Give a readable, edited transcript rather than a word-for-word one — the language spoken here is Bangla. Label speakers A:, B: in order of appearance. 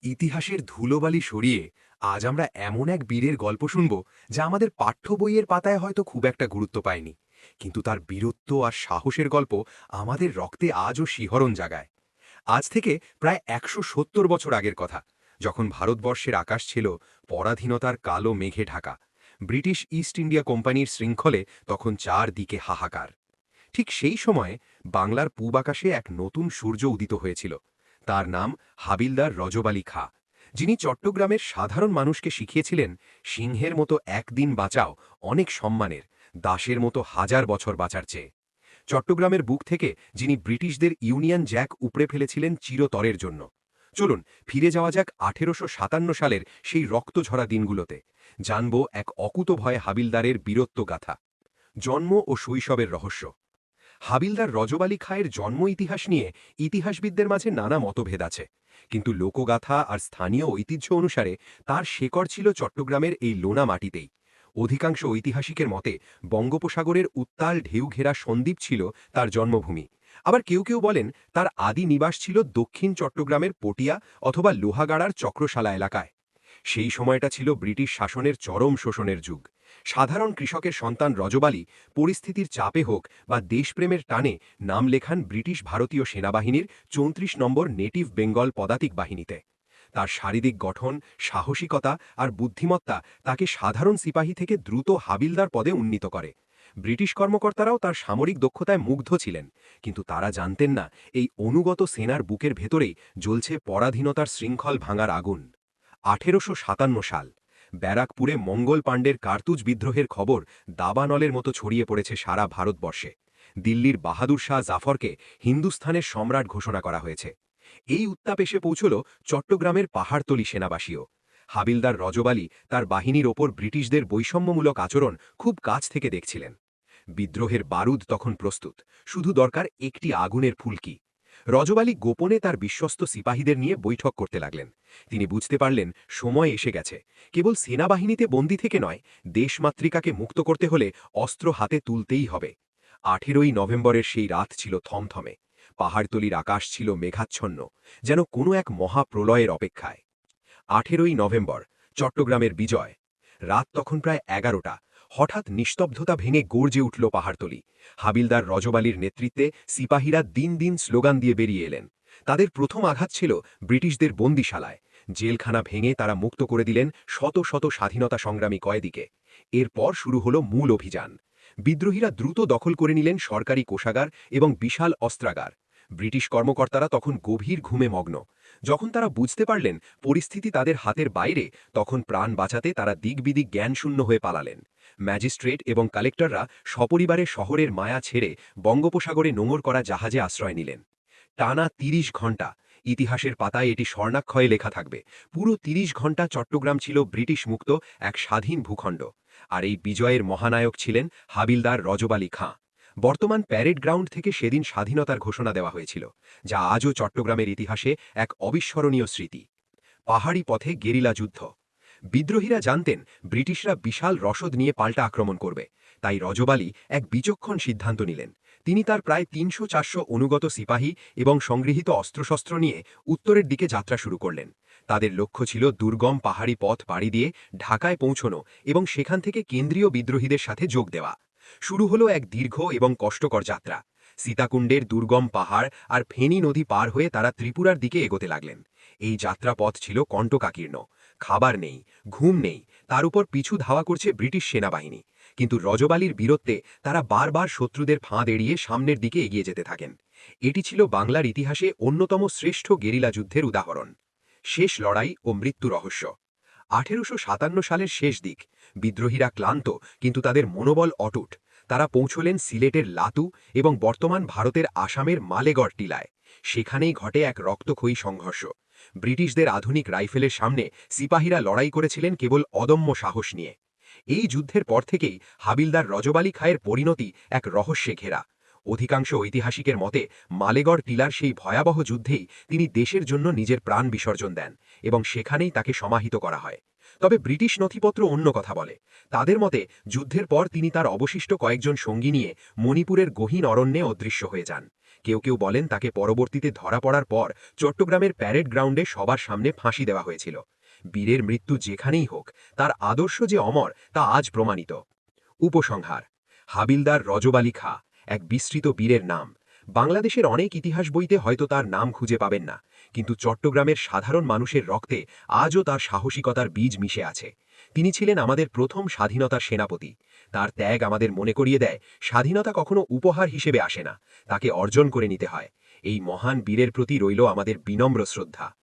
A: ইতিহাসের ধুলোবালি সরিয়ে আজ আমরা এমন এক বীরের গল্প শুনব যা আমাদের পাঠ্য বইয়ের পাতায় হয়তো খুব একটা গুরুত্ব পায়নি, কিন্তু তার বীরত্ব আর সাহসের গল্প আমাদের রক্তে আজও শিহরণ জাগায়। আজ থেকে প্রায় ১৭০ বছর আগের কথা, যখন ভারতবর্ষের আকাশ ছিল পরাধীনতার কালো মেঘে ঢাকা। ব্রিটিশ ইস্ট ইন্ডিয়া কোম্পানির শৃঙ্খলে তখন চারদিকে হাহাকার। ঠিক সেই সময়ে বাংলার পূব আকাশে এক নতুন সূর্য উদিত হয়েছিল। তার নাম হাবিলদার রজব আলী খাঁ, যিনি চট্টগ্রামের সাধারণ মানুষকে শিখিয়েছিলেন সিংহের মতো একদিন বাঁচাও অনেক সম্মানের, দাসের মতো হাজার বছর বাঁচার চেয়ে। চট্টগ্রামের বুক থেকে যিনি ব্রিটিশদের ইউনিয়ন জ্যাক উপড়ে ফেলেছিলেন চিরতরের জন্য। চলুন ফিরে যাওয়া যাক ১৮৫৭ সালের সেই রক্তঝরা দিনগুলোতে। জানব এক অকুতভয় হাবিলদারের বীরত্ব গাথা, জন্ম ও শৈশবের রহস্য। হাবিলদার রজব আলী খাঁয়ের জন্ম ইতিহাস নিয়ে ইতিহাসবিদদের মাঝে নানা মতভেদ আছে, কিন্তু লোকগাথা আর স্থানীয় ঐতিহ্য অনুসারে তার শেকড় ছিল চট্টগ্রামের এই লোনা মাটিতেই। অধিকাংশ ঐতিহাসিকের মতে বঙ্গোপসাগরের উত্তাল ঢেউ ঘেরা সন্দ্বীপ ছিল তার জন্মভূমি। আবার কেউ কেউ বলেন তার আদি নিবাস ছিল দক্ষিণ চট্টগ্রামের পটিয়া অথবা লোহাগাড়ার চক্রশালা এলাকায়। সেই সময়টা ছিল ব্রিটিশ শাসনের চরম শোষণের যুগ। সাধারণ কৃষকের সন্তান রজব আলী পরিস্থিতির চাপে হোক বা দেশপ্রেমের টানে নাম লেখান ব্রিটিশ ভারতীয় সেনাবাহিনীর ৩৪ নম্বর নেটিভ বেঙ্গল পদাতিক বাহিনীতে। তার শারীরিক গঠন, সাহসিকতা আর বুদ্ধিমত্তা তাকে সাধারণ সিপাহী থেকে দ্রুত হাবিলদার পদে উন্নীত করে। ব্রিটিশ কর্মকর্তারাও তার সামরিক দক্ষতায় মুগ্ধ ছিলেন, কিন্তু তারা জানতেন না এই অনুগত সেনার বুকের ভেতরেই জ্বলছে পরাধীনতার শৃঙ্খল ভাঙার আগুন। ১৮৫৭ সাল, ব্যারাকপুরে মঙ্গল পাণ্ডের কার্তুজ বিদ্রোহের খবর দাবানলের মতো ছড়িয়ে পড়েছে সারা ভারতবর্ষে। দিল্লির বাহাদুর শাহ জাফরকে হিন্দুস্থানের সম্রাট ঘোষণা করা হয়েছে। এই উত্তাপ এসে পৌঁছল চট্টগ্রামের পাহাড়তলি সেনাবাসীও। হাবিলদার রজব আলী তার বাহিনীর ওপর ব্রিটিশদের বৈষম্যমূলক আচরণ খুব কাছ থেকে দেখছিলেন। বিদ্রোহের বারুদ তখন প্রস্তুত, শুধু দরকার একটি আগুনের ফুলকি। রজব আলী গোপনে তার বিশ্বস্ত সিপাহীদের নিয়ে বৈঠক করতে লাগলেন। তিনি বুঝতে পারলেন সময় এসে গেছে। কেবল সেনাবাহিনীতে বন্দী থেকে নয়, দেশমাতৃকাকে মুক্ত করতে হলে অস্ত্র হাতে তুলতেই হবে। ১৮ই নভেম্বরের সেই রাত ছিল থমথমে। পাহাড়তলির আকাশ ছিল মেঘাচ্ছন্ন, যেন কোনো এক মহাপ্রলয়ের অপেক্ষায়। ১৮ই নভেম্বর, চট্টগ্রামের বিজয়। রাত তখন প্রায় ১১টা। হঠাৎ নিস্তব্ধতা ভেঙে গর্জে উঠল পাহাড়তলি। হাবিলদার রজব আলীর নেতৃত্বে সিপাহীরা দিন দিন স্লোগান দিয়ে বেরিয়ে এলেন। তাদের প্রথম আঘাত ছিল ব্রিটিশদের বন্দিশালায়। জেলখানা ভেঙে তারা মুক্ত করে দিলেন শত শত স্বাধীনতা সংগ্রামী কয়েদিকে। এরপর শুরু হল মূল অভিযান। বিদ্রোহীরা দ্রুত দখল করে নিলেন সরকারি কোষাগার এবং বিশাল অস্ত্রাগার। ব্রিটিশ কর্মকর্তারা তখন গভীর ঘুমে মগ্ন। যখন তারা বুঝতে পারলেন পরিস্থিতি তাদের হাতের বাইরে, তখন প্রাণ বাঁচাতে তারা দিকবিদিক জ্ঞানশূন্য হয়ে পালালেন। ম্যাজিস্ট্রেট এবং কালেক্টররা সপরিবারে শহরের মায়া ছেড়ে বঙ্গোপসাগরে নোঙর করা জাহাজে আশ্রয় নিলেন। টানা ৩০ ঘণ্টা, ইতিহাসের পাতায় এটি স্বর্ণাক্ষরে লেখা থাকবে। পুরো ৩০ ঘণ্টা চট্টগ্রাম ছিল ব্রিটিশ মুক্ত এক স্বাধীন ভূখণ্ড। আর এই বিজয়ের মহানায়ক ছিলেন হাবিলদার রজব আলী খাঁ। বর্তমান প্যারেড গ্রাউন্ড থেকে সেদিন স্বাধীনতার ঘোষণা দেওয়া হয়েছিল, যা আজও চট্টগ্রামের ইতিহাসে এক অবিস্মরণীয় স্মৃতি। পাহাড়ি পথে গেরিলা যুদ্ধ। বিদ্রোহীরা জানতেন ব্রিটিশরা বিশাল রসদ নিয়ে পাল্টা আক্রমণ করবে, তাই রজব আলী এক বিচক্ষণ সিদ্ধান্ত নিলেন। তিনি তার প্রায় ৩০০-৪০০ অনুগত সিপাহী এবং সংগৃহীত অস্ত্রশস্ত্র নিয়ে উত্তরের দিকে যাত্রা শুরু করলেন। তাদের লক্ষ্য ছিল দুর্গম পাহাড়ি পথ পাড়ি দিয়ে ঢাকায় পৌঁছনো এবং সেখান থেকে কেন্দ্রীয় বিদ্রোহীদের সাথে যোগ দেওয়া। শুরু হলো এক দীর্ঘ এবং কষ্টকর যাত্রা। সীতাকুণ্ডের দুর্গম পাহাড় আর ফেনী নদী পার হয়ে তারা ত্রিপুরার দিকে এগোতে লাগলেন। এই যাত্রাপথ ছিল কণ্টকাকীর্ণ। খাবার নেই, ঘুম নেই, তার উপর পিছু ধাওয়া করছে ব্রিটিশ সেনাবাহিনী। কিন্তু রজব আলীর বীরত্বে তারা বারবার শত্রুদের ফাঁদ এড়িয়ে সামনের দিকে এগিয়ে যেতে থাকেন। এটি ছিল বাংলার ইতিহাসে অন্যতম শ্রেষ্ঠ গেরিলা যুদ্ধের উদাহরণ। শেষ লড়াই ও মৃত্যু রহস্য। ১৮৫৭ সালের শেষ দিক। বিদ্রোহীরা ক্লান্ত, কিন্তু তাদের মনোবল অটুট। তারা পৌঁছলেন সিলেটের লাতু এবং বর্তমান ভারতের আসামের মালেগড় টিলায়। সেখানেই ঘটে এক রক্তক্ষয়ী সংঘর্ষ। ব্রিটিশদের আধুনিক রাইফেলের সামনে সিপাহীরা লড়াই করেছিলেন কেবল অদম্য সাহস নিয়ে। এই যুদ্ধের পর থেকেই হাবিলদার রজব আলী খাঁয়ের পরিণতি এক রহস্যে ঘেরা। অধিকাংশ ঐতিহাসিকের মতে মালেগড় টিলার সেই ভয়াবহ যুদ্ধেই তিনি দেশের জন্য নিজের প্রাণ বিসর্জন দেন এবং সেখানেই তাকে সমাহিত করা হয়। তবে ব্রিটিশ নথিপত্র অন্য কথা বলে। তাদের মতে যুদ্ধের পর তিনি তার অবশিষ্ট কয়েকজন সঙ্গী নিয়ে মণিপুরের গহীন অরণ্যে অদৃশ্য হয়ে যান। কেউ কেউ বলেন তাকে পরবর্তীতে ধরা পড়ার পর চট্টগ্রামের প্যারেড গ্রাউন্ডে সবার সামনে ফাঁসি দেওয়া হয়েছিল। বীরের মৃত্যু যেখানেই হোক, তার আদর্শ যে অমর তা আজ প্রমাণিত। উপসংহার: হাবিলদার রজব আলী খাঁ এক বিস্তৃত বীরের নাম। বাংলাদেশের অনেক ইতিহাস বইতে হয়তো তার নাম খুঁজে পাবেন না, কিন্তু চট্টগ্রামের সাধারণ মানুষের রক্তে আজও তার সাহসিকতার বীজ মিশে আছে। তিনি ছিলেন আমাদের প্রথম স্বাধীনতার সেনাপতি। তার ত্যাগ আমাদের মনে করিয়ে দেয়, স্বাধীনতা কখনো উপহার হিসেবে আসে না, তাকে অর্জন করে নিতে হয়। এই মহান বীরের প্রতি রইল আমাদের বিনম্র শ্রদ্ধা।